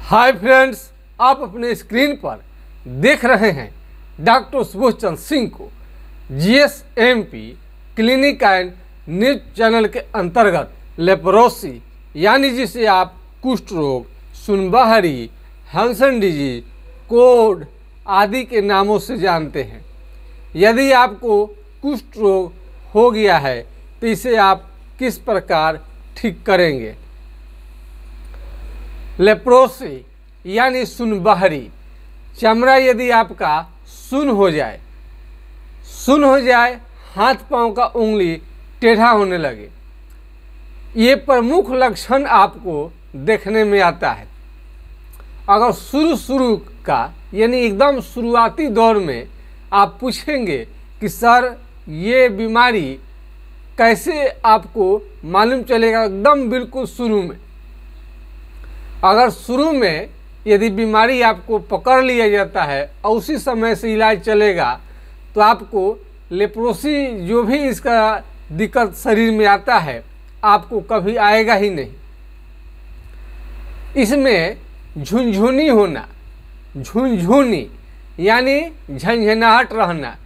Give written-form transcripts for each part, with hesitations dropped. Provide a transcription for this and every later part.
Hi friends, आप अपने screen पर देख रहे हैं डॉक्टर सुबोध चंद्र सिंह को GSMP clinic and news channel के अंतर्गत लेप्रोसी यानी जिसे आप कुष्ठ रोग, सुनबहरी, हैंसन डिजीज, कोढ़ आदि के नामों से जानते हैं। यदि आपको कुष्ठ रोग हो गया है तो इसे आप किस प्रकार ठीक करेंगे। लेप्रोसी यानी सुनबहरी, चमड़ा यदि आपका सुन हो जाए, हाथ पांव का उंगली टेढ़ा होने लगे, ये प्रमुख लक्षण आपको देखने में आता है। अगर शुरू का यानी एकदम शुरुआती दौर में आप पूछेंगे कि सर ये बीमारी कैसे आपको मालूम चलेगा, एकदम बिल्कुल शुरू में अगर शुरू में यदि बीमारी आपको पकड़ लिया जाता है और उसी समय से इलाज चलेगा तो आपको लेप्रोसी जो भी इसका दिक्कत शरीर में आता है आपको कभी आएगा ही नहीं। इसमें झुनझुनी होना, झुनझुनी यानी झंझनाहट रहना,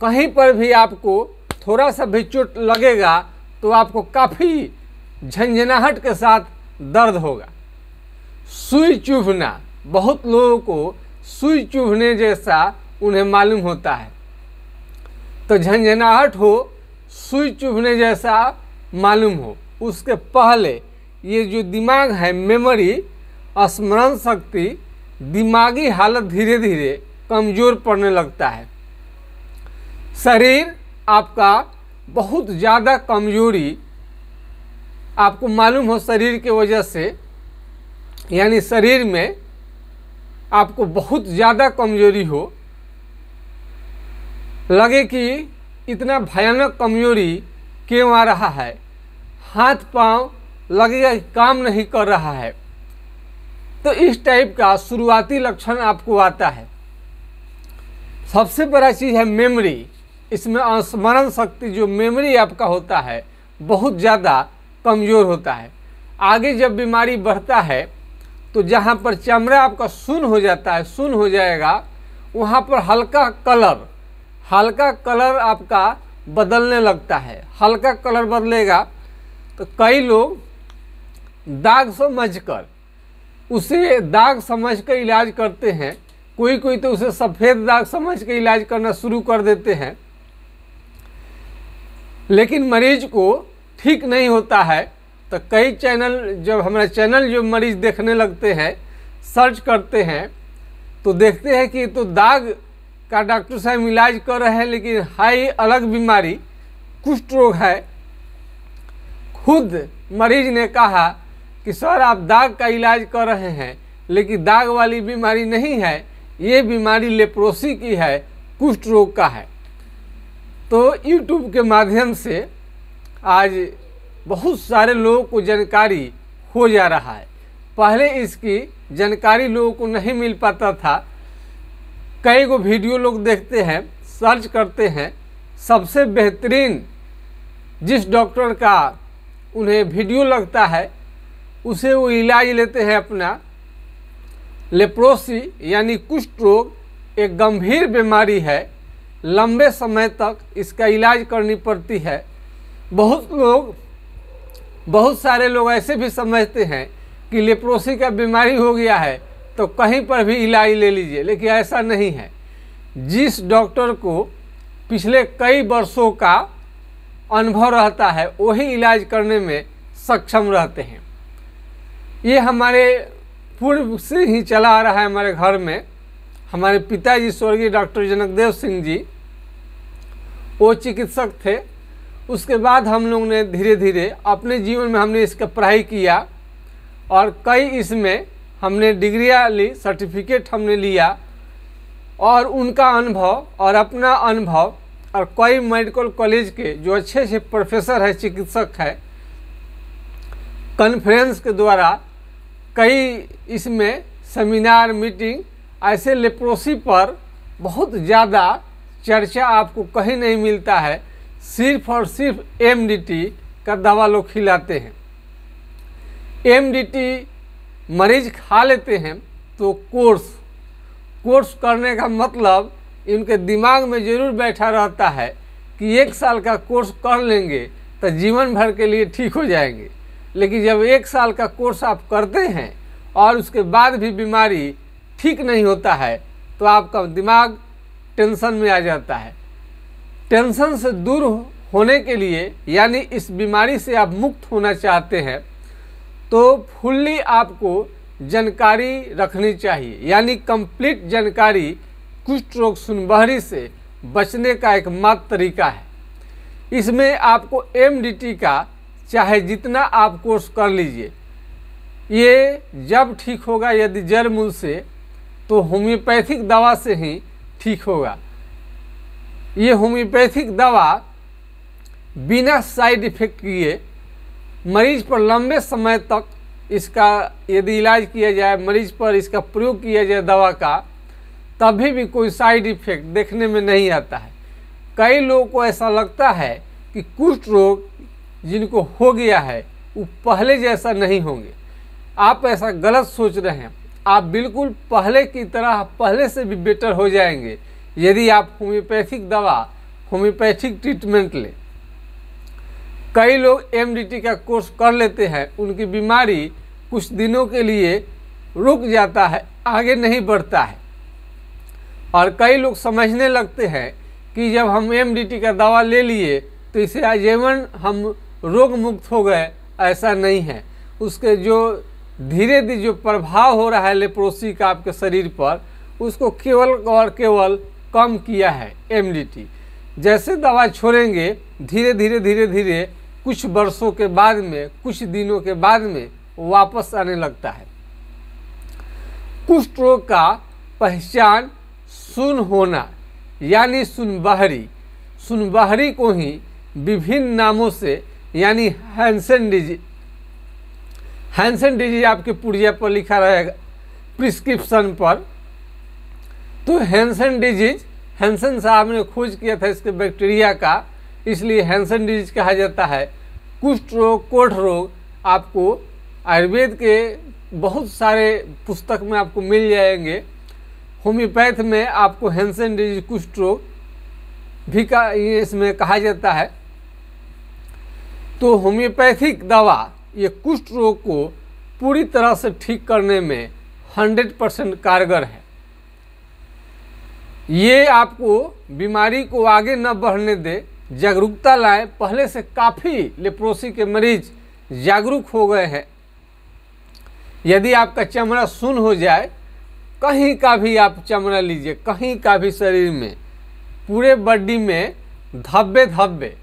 कहीं पर भी आपको थोड़ा सा भी चोट लगेगा तो आपको काफ़ी झंझनाहट के साथ दर्द होगा। सुई चुभना, बहुत लोगों को सुई चुभने जैसा उन्हें मालूम होता है, तो झंझनाहट हो, सुई चुभने जैसा मालूम हो, उसके पहले ये जो दिमाग है, मेमोरी, स्मरण शक्ति, दिमागी हालत धीरे धीरे कमज़ोर पड़ने लगता है। शरीर आपका बहुत ज़्यादा कमजोरी आपको मालूम हो, शरीर की वजह से यानी शरीर में आपको बहुत ज़्यादा कमजोरी हो, लगे कि इतना भयानक कमजोरी क्यों आ रहा है, हाथ पांव लगेगा कि काम नहीं कर रहा है, तो इस टाइप का शुरुआती लक्षण आपको आता है। सबसे बड़ा चीज़ है मेमोरी। इसमें स्मरण शक्ति, जो मेमोरी आपका होता है, बहुत ज़्यादा कमज़ोर होता है। आगे जब बीमारी बढ़ता है तो जहाँ पर चमड़ा आपका सुन हो जाता है, सुन हो जाएगा, वहाँ पर हल्का कलर आपका बदलने लगता है। हल्का कलर बदलेगा तो कई लोग दाग समझकर उसे दाग समझकर इलाज करते हैं, कोई तो उसे सफ़ेद दाग समझ के इलाज करना शुरू कर देते हैं, लेकिन मरीज को ठीक नहीं होता है। तो कई चैनल, जब हमारा चैनल जो मरीज देखने लगते हैं, सर्च करते हैं तो देखते हैं कि तो दाग का डॉक्टर साहब इलाज कर रहे हैं, लेकिन हाई अलग बीमारी कुष्ठ रोग है। खुद मरीज ने कहा कि सर आप दाग का इलाज कर रहे हैं, लेकिन दाग वाली बीमारी नहीं है, ये बीमारी लेप्रोसी की है, कुष्ठ रोग का है। तो यूट्यूब के माध्यम से आज बहुत सारे लोगों को जानकारी हो जा रहा है। पहले इसकी जानकारी लोगों को नहीं मिल पाता था। कई गो वीडियो लोग देखते हैं, सर्च करते हैं, सबसे बेहतरीन जिस डॉक्टर का उन्हें वीडियो लगता है उसे वो इलाज लेते हैं अपना। लेप्रोसी यानी कुष्ठ रोग एक गंभीर बीमारी है, लंबे समय तक इसका इलाज करनी पड़ती है। बहुत सारे लोग ऐसे भी समझते हैं कि लेप्रोसी का बीमारी हो गया है तो कहीं पर भी इलाज ले लीजिए, लेकिन ऐसा नहीं है। जिस डॉक्टर को पिछले कई वर्षों का अनुभव रहता है वही इलाज करने में सक्षम रहते हैं। ये हमारे पूर्व से ही चला आ रहा है। हमारे घर में हमारे पिताजी स्वर्गीय डॉक्टर जनकदेव सिंह जी, वो चिकित्सक थे। उसके बाद हम लोग ने धीरे धीरे अपने जीवन में हमने इसका पढ़ाई किया और कई इसमें हमने डिग्रियाँ ली, सर्टिफिकेट हमने लिया, और उनका अनुभव और अपना अनुभव और कई मेडिकल कॉलेज के जो अच्छे प्रोफेसर है, चिकित्सक है, कॉन्फ्रेंस के द्वारा कई इसमें सेमिनार, मीटिंग, ऐसे लेप्रोसी पर बहुत ज़्यादा चर्चा आपको कहीं नहीं मिलता है। सिर्फ और सिर्फ MDT का दवा लोग खिलाते हैं। MDT मरीज खा लेते हैं तो कोर्स करने का मतलब इनके दिमाग में ज़रूर बैठा रहता है कि 1 साल का कोर्स कर लेंगे तो जीवन भर के लिए ठीक हो जाएंगे। लेकिन जब 1 साल का कोर्स आप करते हैं और उसके बाद भी बीमारी ठीक नहीं होता है तो आपका दिमाग टेंशन में आ जाता है। टेंशन से दूर होने के लिए, यानी इस बीमारी से आप मुक्त होना चाहते हैं, तो फुल्ली आपको जानकारी रखनी चाहिए, यानी कंप्लीट जानकारी कुष्ठ रोग सुनबहरी से बचने का एकमात्र तरीका है। इसमें आपको MDT का चाहे जितना आप कोर्स कर लीजिए, ये जब ठीक होगा यदि जड़ मूल से, तो होम्योपैथिक दवा से ही ठीक होगा। ये होम्योपैथिक दवा बिना साइड इफेक्ट किए मरीज पर लंबे समय तक इसका यदि इलाज किया जाए, मरीज पर इसका प्रयोग किया जाए दवा का, तभी भी कोई साइड इफेक्ट देखने में नहीं आता है। कई लोगों को ऐसा लगता है कि कुष्ठ रोग जिनको हो गया है वो पहले जैसा नहीं होंगे। आप ऐसा गलत सोच रहे हैं। आप बिल्कुल पहले की तरह, पहले से भी बेटर हो जाएंगे यदि आप होम्योपैथिक दवा, होम्योपैथिक ट्रीटमेंट लें। कई लोग MDT का कोर्स कर लेते हैं, उनकी बीमारी कुछ दिनों के लिए रुक जाता है, आगे नहीं बढ़ता है। और कई लोग समझने लगते हैं कि जब हम MDT का दवा ले लिए तो इसे आजीवन हम रोग मुक्त हो गए। ऐसा नहीं है। उसके जो धीरे धीरे जो प्रभाव हो रहा है लेप्रोसी का आपके शरीर पर, उसको केवल और केवल कम किया है MDT। जैसे दवा छोड़ेंगे धीरे धीरे कुछ वर्षों के बाद में, कुछ दिनों के बाद में वापस आने लगता है। कुष्ठ रोग का पहचान सुन होना, यानी सुनबहरी। सुनबहरी को ही विभिन्न नामों से, यानी हैंसन डिजीज आपके पुर्जा पर लिखा रहेगा प्रिस्क्रिप्शन पर। तो हैंसन डिजीज, हैंसन साहब ने खोज किया था इसके बैक्टीरिया का, इसलिए हैंसन डिजीज कहा जाता है। कुष्ठ रोग, कोढ़ रोग आपको आयुर्वेद के बहुत सारे पुस्तक में आपको मिल जाएंगे। होम्योपैथ में आपको हैंसन डिजीज, कुष्ठ रोग भी का इसमें कहा जाता है। तो होम्योपैथिक दवा ये कुष्ठ रोग को पूरी तरह से ठीक करने में 100% कारगर है। ये आपको बीमारी को आगे न बढ़ने दे, जागरूकता लाए। पहले से काफ़ी लेप्रोसी के मरीज जागरूक हो गए हैं। यदि आपका चमड़ा सुन्न हो जाए, कहीं का भी आप चमड़ा लीजिए, कहीं का भी शरीर में, पूरे बॉडी में धब्बे,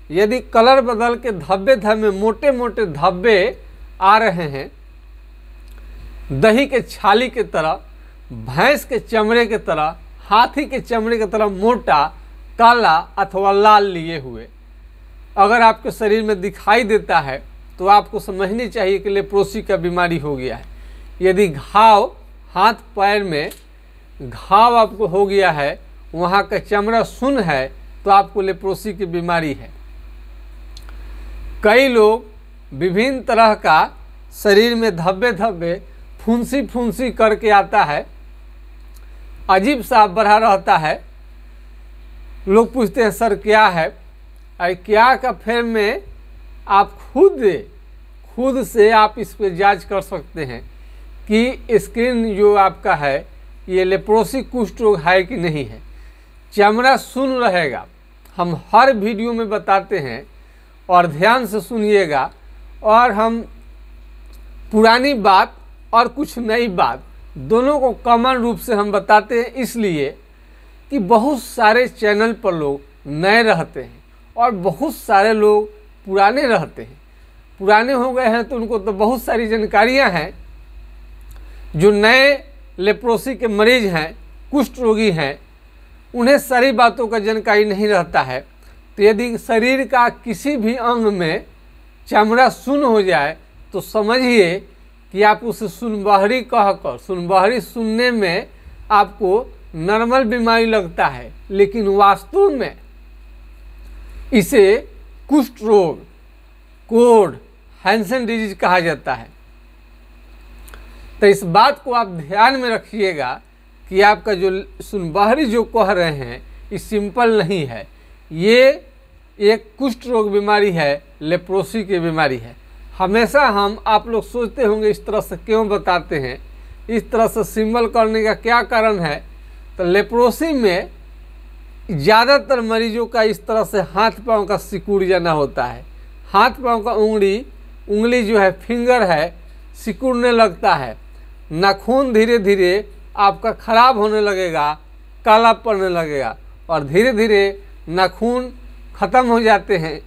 यदि कलर बदल के धब्बे मोटे मोटे धब्बे आ रहे हैं, दही के छाली के तरह, भैंस के चमड़े के तरह, हाथी के चमड़े की तरह मोटा, काला अथवा लाल लिए हुए अगर आपके शरीर में दिखाई देता है तो आपको समझनी चाहिए कि लेप्रोसी का बीमारी हो गया है। यदि घाव, हाथ पैर में घाव आपको हो गया है, वहाँ का चमड़ा सुन्न है, तो आपको लेप्रोसी की बीमारी है। कई लोग विभिन्न तरह का शरीर में धब्बे फुंसी करके आता है, अजीब सा बढ़ा रहता है। लोग पूछते हैं सर क्या है, अरे क्या का फेर में आप खुद से आप इस पर जांच कर सकते हैं कि स्किन जो आपका है ये लेप्रोसी कुष्ठ रोग है कि नहीं है। चमड़ा सुन्न रहेगा, हम हर वीडियो में बताते हैं और ध्यान से सुनिएगा। और हम पुरानी बात और कुछ नई बात दोनों को कॉमन रूप से हम बताते हैं, इसलिए कि बहुत सारे चैनल पर लोग नए रहते हैं और बहुत सारे लोग पुराने रहते हैं। पुराने हो गए हैं तो उनको तो बहुत सारी जानकारियां हैं। जो नए लेप्रोसी के मरीज हैं, कुष्ठ रोगी हैं, उन्हें सारी बातों का जानकारी नहीं रहता है। तो यदि शरीर का किसी भी अंग में चमड़ा सुन्न हो जाए तो समझिए कि आप उसे सुनबहरी कहकर, सुनबहरी सुनने में आपको नॉर्मल बीमारी लगता है, लेकिन वास्तव में इसे कुष्ठ रोग, कोढ़, हैंसन डिजीज कहा जाता है। तो इस बात को आप ध्यान में रखिएगा कि आपका जो सुनबहरी जो कह रहे हैं ये सिंपल नहीं है, ये एक कुष्ठ रोग बीमारी है, लेप्रोसी की बीमारी है। हमेशा हम आप लोग सोचते होंगे इस तरह से क्यों बताते हैं, इस तरह से सिंबल करने का क्या कारण है। तो लेप्रोसी में ज़्यादातर मरीजों का इस तरह से हाथ पांव का सिकुड़ जाना होता है। हाथ पांव का उंगली जो है फिंगर है सिकुड़ने लगता है। नाखून धीरे धीरे आपका खराब होने लगेगा, काला पड़ने लगेगा और धीरे धीरे नाखून ख़त्म हो जाते हैं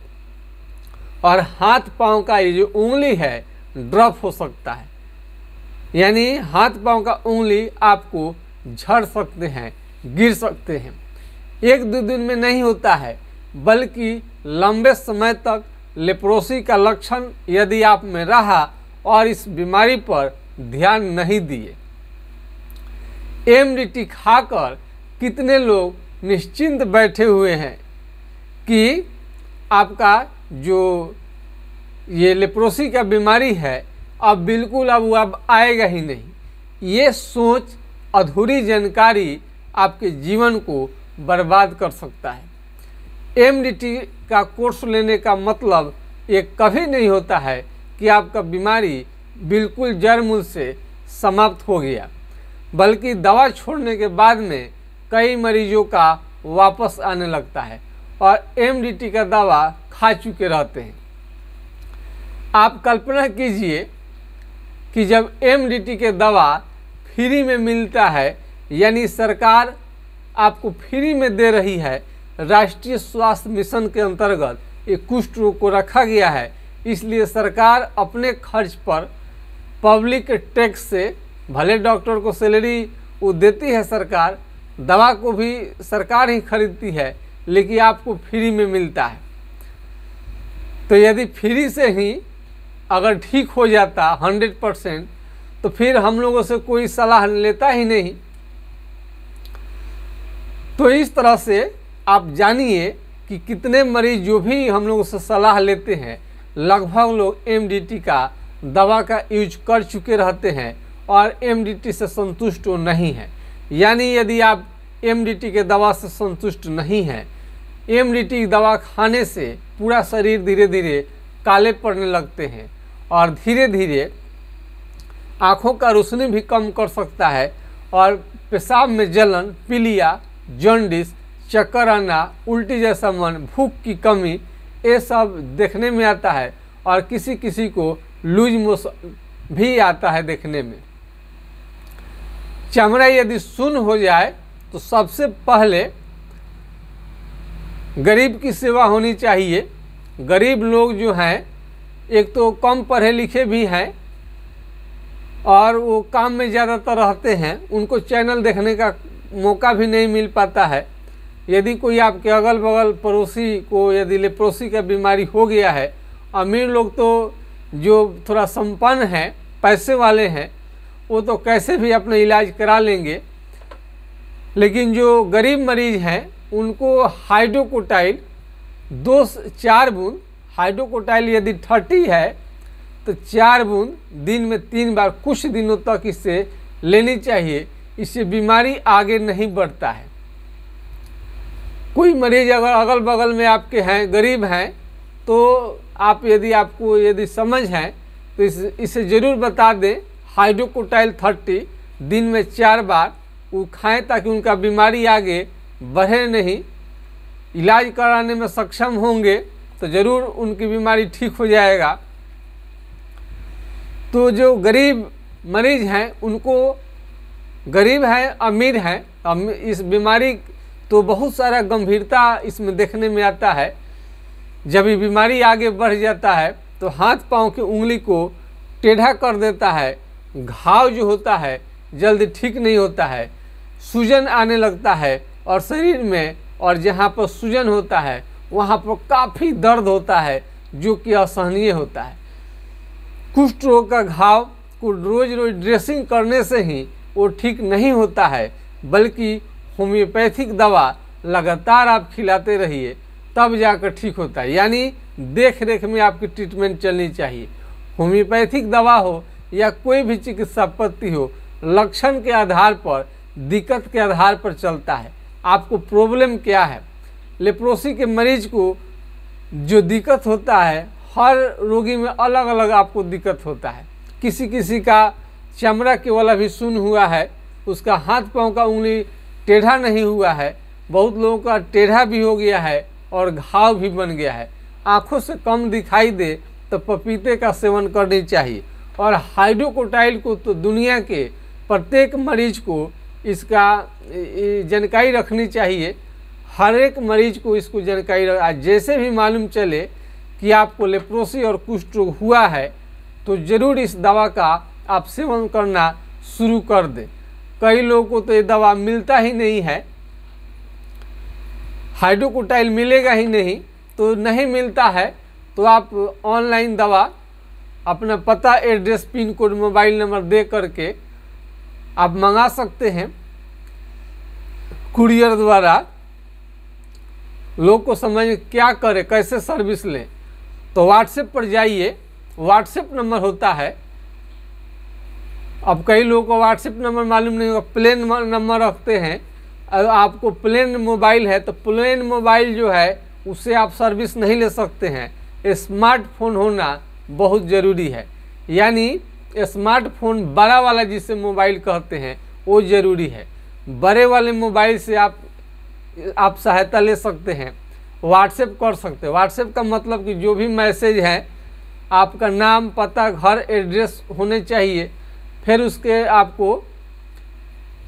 और हाथ पांव का ये जो उंगली है ड्रॉप हो सकता है, यानी हाथ पांव का उंगली आपको झड़ सकते हैं, गिर सकते हैं। एक दो दिन में नहीं होता है बल्कि लंबे समय तक लेप्रोसी का लक्षण यदि आप में रहा और इस बीमारी पर ध्यान नहीं दिए। एमडीटी खाकर कितने लोग निश्चिंत बैठे हुए हैं कि आपका जो ये लेप्रोसी का बीमारी है अब बिल्कुल अब आएगा ही नहीं। ये सोच, अधूरी जानकारी आपके जीवन को बर्बाद कर सकता है। एमडीटी का कोर्स लेने का मतलब ये कभी नहीं होता है कि आपका बीमारी बिल्कुल जड़ मूल से समाप्त हो गया, बल्कि दवा छोड़ने के बाद में कई मरीजों का वापस आने लगता है और एमडीटी का दवा खा चुके रहते हैं। आप कल्पना कीजिए कि जब एमडीटी के दवा फ्री में मिलता है, यानी सरकार आपको फ्री में दे रही है, राष्ट्रीय स्वास्थ्य मिशन के अंतर्गत एक कुष्ठ रोग को रखा गया है, इसलिए सरकार अपने खर्च पर पब्लिक टैक्स से, भले डॉक्टर को सैलरी वो देती है सरकार, दवा को भी सरकार ही खरीदती है, लेकिन आपको फ्री में मिलता है। तो यदि फ्री से ही अगर ठीक हो जाता 100%, तो फिर हम लोगों से कोई सलाह लेता ही नहीं। तो इस तरह से आप जानिए कि कितने मरीज जो भी हम लोगों से सलाह लेते हैं, लगभग लोग एमडीटी का दवा का यूज कर चुके रहते हैं और एमडीटी से संतुष्ट नहीं है। यानी यदि आप एमडीटी के दवा से संतुष्ट नहीं हैं, एमडीटी की दवा खाने से पूरा शरीर धीरे धीरे काले पड़ने लगते हैं और धीरे धीरे आँखों का रोशनी भी कम कर सकता है और पेशाब में जलन, पीलिया, जॉन्डिस, चक्कर आना, उल्टी जैसा मन, भूख की कमी, ये सब देखने में आता है और किसी किसी को लूज मोशन भी आता है देखने में। चमड़ा यदि सुन्न हो जाए तो सबसे पहले गरीब की सेवा होनी चाहिए। गरीब लोग जो हैं एक तो कम पढ़े लिखे भी हैं और वो काम में ज़्यादातर रहते हैं, उनको चैनल देखने का मौका भी नहीं मिल पाता है। यदि कोई आपके अगल बगल पड़ोसी को यदि लेप्रोसी का बीमारी हो गया है, अमीर लोग तो जो थोड़ा संपन्न हैं, पैसे वाले हैं, वो तो कैसे भी अपना इलाज करा लेंगे, लेकिन जो गरीब मरीज हैं उनको हाइड्रोकोटाइल 2-4 बूंद, हाइड्रोकोटाइल यदि 30 है तो 4 बूंद दिन में 3 बार कुछ दिनों तक इससे लेनी चाहिए। इससे बीमारी आगे नहीं बढ़ता है। कोई मरीज अगर अगल बगल में आपके हैं, गरीब हैं, तो आप यदि समझ है तो इसे ज़रूर बता दें। हाइड्रोकोटाइल 30 दिन में 4 बार वो खाएँ ताकि उनका बीमारी आगे बढ़े नहीं। इलाज कराने में सक्षम होंगे तो ज़रूर उनकी बीमारी ठीक हो जाएगा। तो जो गरीब मरीज हैं उनको, गरीब हैं, अमीर हैं, इस बीमारी तो बहुत सारा गंभीरता इसमें देखने में आता है। जब ये बीमारी आगे बढ़ जाता है तो हाथ पांव की उंगली को टेढ़ा कर देता है, घाव जो होता है जल्दी ठीक नहीं होता है, सूजन आने लगता है और शरीर में, और जहाँ पर सूजन होता है वहाँ पर काफ़ी दर्द होता है जो कि असहनीय होता है। कुष्ठ रोग का घाव को रोज रोज ड्रेसिंग करने से ही वो ठीक नहीं होता है, बल्कि होम्योपैथिक दवा लगातार आप खिलाते रहिए तब जाकर ठीक होता है। यानी देख रेख में आपकी ट्रीटमेंट चलनी चाहिए। होम्योपैथिक दवा हो या कोई भी चिकित्सा पद्धति हो, लक्षण के आधार पर, दिक्कत के आधार पर चलता है। आपको प्रॉब्लम क्या है? लेप्रोसी के मरीज को जो दिक्कत होता है, हर रोगी में अलग अलग आपको दिक्कत होता है। किसी किसी का चमड़ा केवल भी सुन्न हुआ है, उसका हाथ पांव का उंगली टेढ़ा नहीं हुआ है, बहुत लोगों का टेढ़ा भी हो गया है और घाव भी बन गया है। आँखों से कम दिखाई दे तो पपीते का सेवन करनी चाहिए। और हाइड्रोकोटाइल को तो दुनिया के प्रत्येक मरीज को इसका जानकारी रखनी चाहिए। हर एक मरीज को इसको जानकारी जैसे भी मालूम चले कि आपको लेप्रोसी और कुष्ठ रोग हुआ है तो ज़रूर इस दवा का आप सेवन करना शुरू कर दें। कई लोगों को तो ये दवा मिलता ही नहीं है, हाइड्रोकोटाइल मिलेगा ही नहीं, तो नहीं मिलता है तो आप ऑनलाइन दवा अपना पता, address, pin code, mobile number दे करके आप मंगा सकते हैं कुरियर द्वारा। लोग को समझ क्या करें, कैसे सर्विस लें, तो व्हाट्सएप पर जाइए, व्हाट्सएप नंबर होता है। अब कई लोगों को व्हाट्सएप नंबर मालूम नहीं होगा, प्लेन नंबर रखते हैं। अगर आपको प्लेन मोबाइल है तो प्लेन मोबाइल जो है उससे आप सर्विस नहीं ले सकते हैं। स्मार्टफोन होना बहुत ज़रूरी है, यानी स्मार्टफोन बड़ा वाला जिसे मोबाइल कहते हैं वो ज़रूरी है। बड़े वाले मोबाइल से आप सहायता ले सकते हैं, व्हाट्सएप कर सकते हैं। व्हाट्सएप का मतलब कि जो भी मैसेज है आपका नाम, पता, घर, एड्रेस होने चाहिए। फिर उसके आपको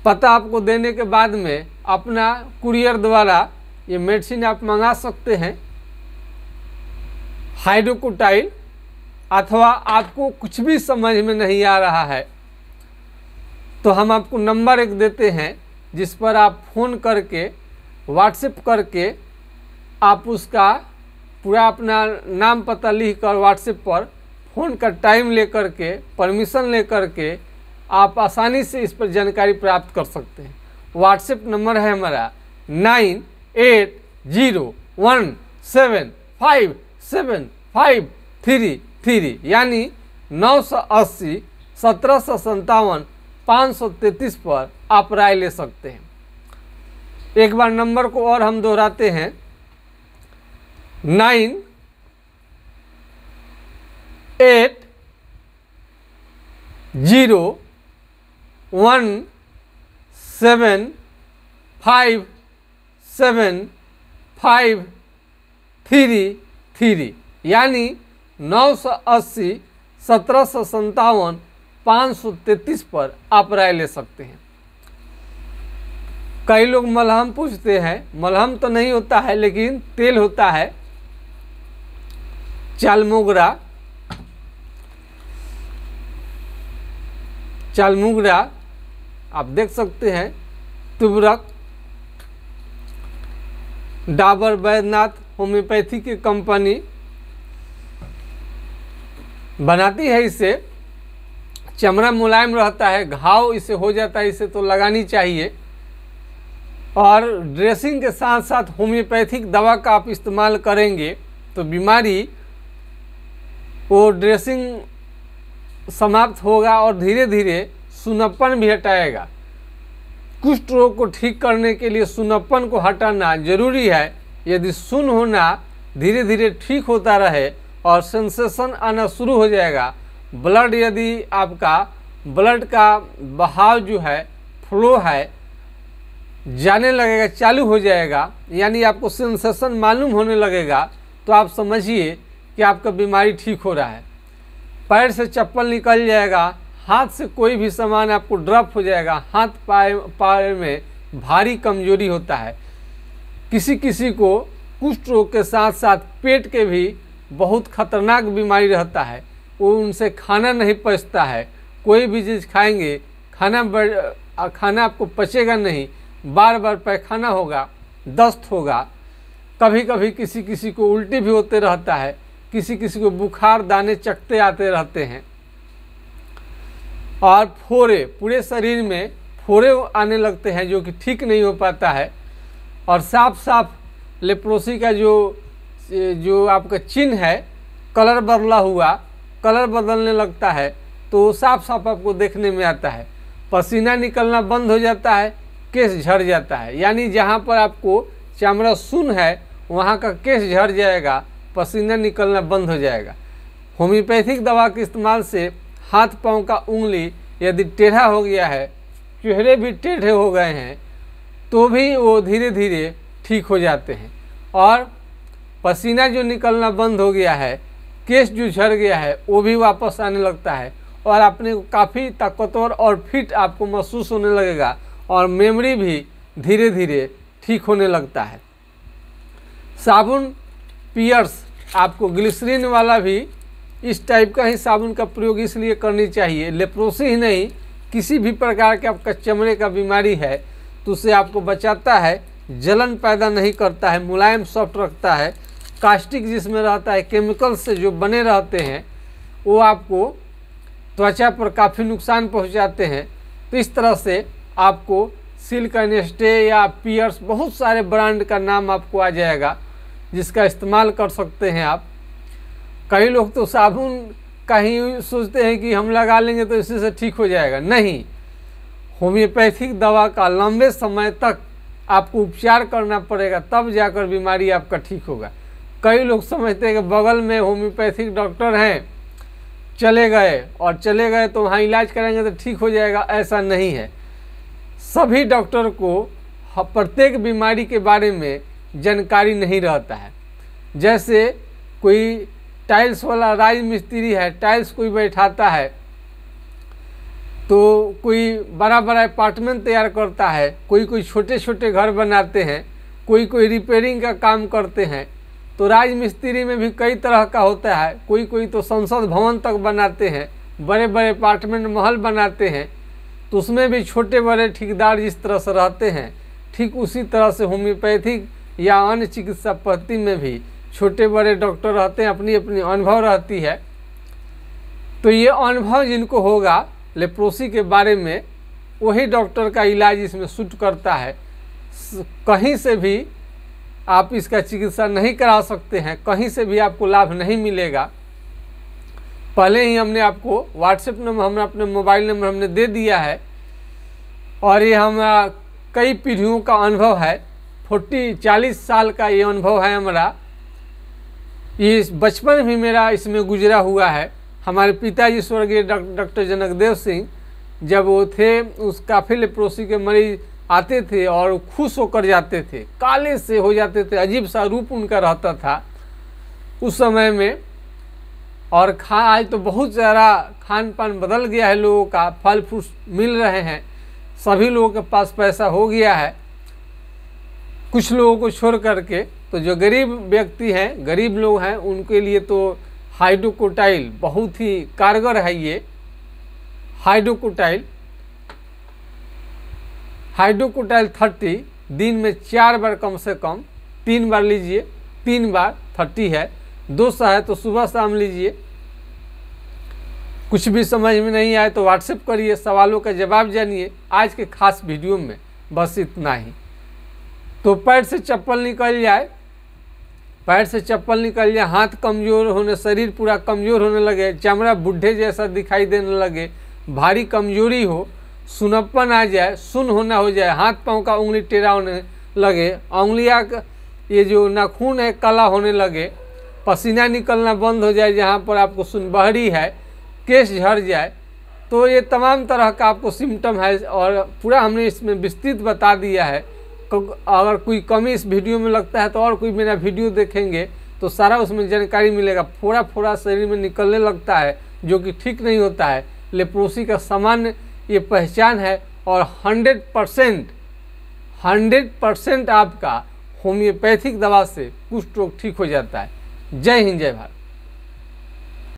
पता आपको देने के बाद में अपना कुरियर द्वारा ये मेडिसिन आप मंगा सकते हैं, हाइड्रोकोटाइल। अथवा आपको कुछ भी समझ में नहीं आ रहा है तो हम आपको नंबर एक देते हैं जिस पर आप फ़ोन करके, व्हाट्सएप करके आप उसका पूरा अपना नाम पता लिख कर व्हाट्सएप पर फ़ोन का टाइम ले करके, परमिशन ले करके आप आसानी से इस पर जानकारी प्राप्त कर सकते हैं। व्हाट्सएप नंबर है हमारा 9801757533 यानी 980 1757 533 पर आप राय ले सकते हैं। एक बार नंबर को और हम दोहराते हैं 9801757533 यानी 980 1757 533 पर आप राय ले सकते हैं। कई लोग मलहम पूछते हैं, मलहम तो नहीं होता है लेकिन तेल होता है, चालमोगरा। चालमोगरा आप देख सकते हैं, तुबरक, डाबर वैद्यनाथ होम्योपैथी की कंपनी बनाती है। इससे चमड़ा मुलायम रहता है, घाव इसे हो जाता है, इसे तो लगानी चाहिए। और ड्रेसिंग के साथ साथ होम्योपैथिक दवा का आप इस्तेमाल करेंगे तो बीमारी वो ड्रेसिंग समाप्त होगा और धीरे धीरे सुन्नपन भी हटाएगा। कुष्ठ रोग को ठीक करने के लिए सुन्नपन को हटाना जरूरी है। यदि सुन्न होना धीरे धीरे ठीक होता रहे और सेंसेशन आना शुरू हो जाएगा, ब्लड यदि आपका ब्लड का बहाव जो है, फ्लो है, जाने लगेगा, चालू हो जाएगा, यानी आपको सेंसेशन मालूम होने लगेगा, तो आप समझिए कि आपका बीमारी ठीक हो रहा है। पैर से चप्पल निकल जाएगा, हाथ से कोई भी सामान आपको ड्रॉप हो जाएगा, हाथ पैर में भारी कमजोरी होता है। किसी किसी को कुष्ठ रोग के साथ साथ पेट के भी बहुत खतरनाक बीमारी रहता है, वो उनसे खाना नहीं पचता है। कोई भी चीज़ खाएंगे खाना आपको पचेगा नहीं, बार बार पैखाना होगा, दस्त होगा, कभी कभी किसी किसी को उल्टी भी होते रहता है, किसी किसी को बुखार, दाने चकते आते रहते हैं। और फोड़े, पूरे शरीर में फोड़े आने लगते हैं जो कि ठीक नहीं हो पाता है। और साफ साफ लेप्रोसी का जो आपका चिन्ह है, कलर बदला हुआ, कलर बदलने लगता है, तो साफ साफ आपको देखने में आता है। पसीना निकलना बंद हो जाता है, केश झड़ जाता है, यानी जहाँ पर आपको चमड़ा सुन्न है वहाँ का केश झड़ जाएगा, पसीना निकलना बंद हो जाएगा। होम्योपैथिक दवा के इस्तेमाल से हाथ पाँव का उंगली यदि टेढ़ा हो गया है, चेहरे भी टेढ़े हो गए हैं, तो भी वो धीरे धीरे ठीक हो जाते हैं। और पसीना जो निकलना बंद हो गया है, केश जो झड़ गया है, वो भी वापस आने लगता है और अपने को काफ़ी ताकतवर और फिट आपको महसूस होने लगेगा और मेमोरी भी धीरे धीरे ठीक होने लगता है। साबुन पियर्स आपको ग्लिसरीन वाला भी इस टाइप का ही साबुन का प्रयोग इसलिए करनी चाहिए। लेप्रोसी ही नहीं, किसी भी प्रकार के आपका चमड़े का बीमारी है तो उससे आपको बचाता है, जलन पैदा नहीं करता है, मुलायम सॉफ्ट रखता है। कास्टिक जिसमें रहता है, केमिकल से जो बने रहते हैं, वो आपको त्वचा पर काफ़ी नुकसान पहुंचाते हैं। तो इस तरह से आपको सिल्क एंड स्टे या पियर्स, बहुत सारे ब्रांड का नाम आपको आ जाएगा जिसका इस्तेमाल कर सकते हैं आप। कई लोग तो साबुन का ही सोचते हैं कि हम लगा लेंगे तो इसी से ठीक हो जाएगा। नहीं, होम्योपैथिक दवा का लंबे समय तक आपको उपचार करना पड़ेगा, तब जाकर बीमारी आपका ठीक होगा। कई लोग समझते हैं कि बगल में होम्योपैथिक डॉक्टर हैं, चले गए तो वहाँ इलाज कराएंगे तो ठीक हो जाएगा, ऐसा नहीं है। सभी डॉक्टर को प्रत्येक बीमारी के बारे में जानकारी नहीं रहता है। जैसे कोई टाइल्स वाला राज मिस्त्री है, टाइल्स कोई बैठाता है, तो कोई बड़ा बड़ा अपार्टमेंट तैयार करता है, कोई छोटे छोटे घर बनाते हैं, कोई रिपेयरिंग का काम करते हैं। तो राज मिस्त्री में भी कई तरह का होता है। कोई तो संसद भवन तक बनाते हैं, बड़े बड़े अपार्टमेंट महल बनाते हैं। तो उसमें भी छोटे बड़े ठेकेदार जिस तरह से रहते हैं, ठीक उसी तरह से होम्योपैथिक या अन्य चिकित्सा पद्धति में भी छोटे बड़े डॉक्टर रहते हैं, अपनी अपनी अनुभव रहती है। तो ये अनुभव जिनको होगा लेप्रोसी के बारे में, वही डॉक्टर का इलाज इसमें सूट करता है। कहीं से भी आप इसका चिकित्सा नहीं करा सकते हैं, कहीं से भी आपको लाभ नहीं मिलेगा। पहले ही हमने आपको व्हाट्सएप नंबर, हमने अपने मोबाइल नंबर हमने दे दिया है और ये हमारा कई पीढ़ियों का अनुभव है। 40 साल का ये अनुभव है हमारा। ये बचपन भी मेरा इसमें गुजरा हुआ है। हमारे पिताजी स्वर्गीय डॉक्टर जनकदेव सिंह, जब वो थे, उस काफ़ी लेप्रोसी के मरीज आते थे और खुश होकर जाते थे, काले से हो जाते थे, अजीब सा रूप उनका रहता था उस समय में। और आज तो बहुत ज़्यादा खान पान बदल गया है लोगों का, फल फ्रूट मिल रहे हैं, सभी लोगों के पास पैसा हो गया है, कुछ लोगों को छोड़ करके। तो जो गरीब व्यक्ति हैं, गरीब लोग हैं, उनके लिए तो हाइड्रोकोटाइल बहुत ही कारगर है। ये हाइड्रोकोटाइल 30 दिन में 4 बार, कम से कम 3 बार लीजिए, 3 बार 30 है, 200 है तो सुबह शाम लीजिए। कुछ भी समझ में नहीं आए तो व्हाट्सएप करिए, सवालों का जवाब जानिए। आज के खास वीडियो में बस इतना ही। तो पैर से चप्पल निकल जाए, हाथ कमज़ोर होने, शरीर पूरा कमज़ोर होने लगे, चमड़ा बुढ़े जैसा दिखाई देने लगे, भारी कमजोरी हो, सुनप्पन आ जाए, सुन होना हो जाए, हाथ पाँव का उंगली टेढ़ा होने लगे, उंगलियां का ये जो नाखून है काला होने लगे, पसीना निकलना बंद हो जाए जहाँ पर आपको सुनबहरी है, केश झड़ जाए, तो ये तमाम तरह का आपको सिम्टम है और पूरा हमने इसमें विस्तृत बता दिया है। अगर कोई कमी इस वीडियो में लगता है तो और कोई मेरा वीडियो देखेंगे तो सारा उसमें जानकारी मिलेगा। फोड़ा फोड़ा शरीर में निकलने लगता है जो कि ठीक नहीं होता है, लेप्रोसी का सामान्य ये पहचान है और 100% आपका होम्योपैथिक दवा से कुष्ठ रोग ठीक हो जाता है। जय हिंद, जय भारत।